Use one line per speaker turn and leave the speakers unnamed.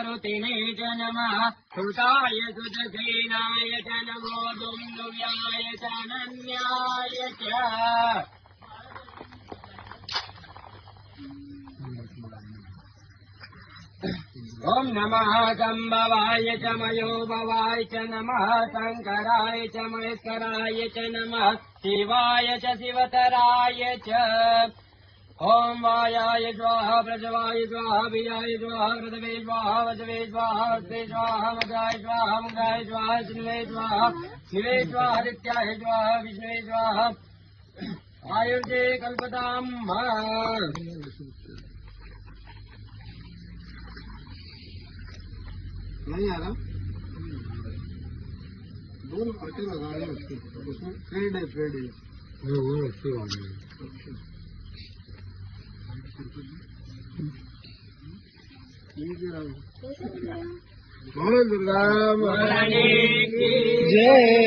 मारुतिने च नमः सुताय सुतसेनाय च नमो दुन्दुव्याय च अनन्याय च ओम नमः संभवाय च मयोभवाय च नमः शंकराय च महेश्वराय च नमः शिवाय च शिवतराय च ओम वायाय स्वाहा प्रजवाय स्वाहा बीजाय स्वाहा पृथ्वे स्वाहा वसवे स्वाहा हस्ते स्वाहा मदाय स्वाहा मुदाय स्वाहा शिवे स्वाहा शिवे स्वाहा आदित्याय स्वाहा विष्णुवे स्वाहा आयुर्जे कल्पताम्
नहीं आ रहा दोनों पट्टे लगा रहे हैं उसके उसमें फ्रेड है वो अच्छी बात है। जय